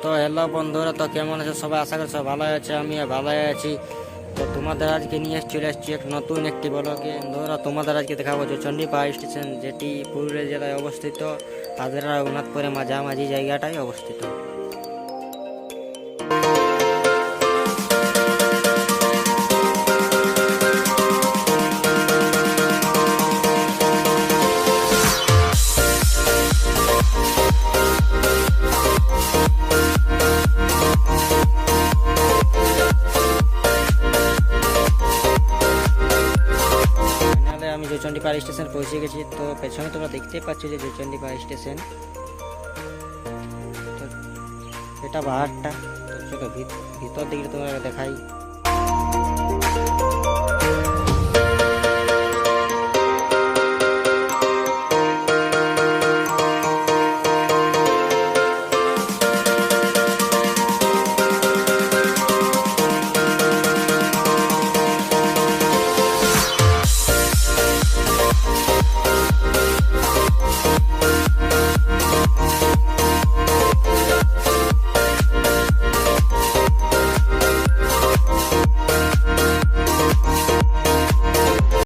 তো হ্যালো বন্ধুরা, তো কেমন আছে সবাই? আশা করি সব ভালো আছে, আমি ভালোই আছি। তো তোমাদের আজকে নিয়ে চলে এসেছি এক নতুন একটি ব্লগে। বন্ধুরা, তোমাদের আজকে দেখাবো জয়চণ্ডী পাহাড় স্টেশন, যেটি পুরুলিয়া জেলায় অবস্থিত, হাজরা রঘুনাথপুরের মাঝামাঝি জায়গাটাই অবস্থিত। আমি জয়চণ্ডী পাহাড় স্টেশন পৌঁছে গেছি। তো পেছনে তোমরা দেখতে পাচ্ছ যে জয়চণ্ডী পাহাড় স্টেশন। তো এটা পাহাড়টা, তো চলো ভিতর দিকে তোমরা দেখাই।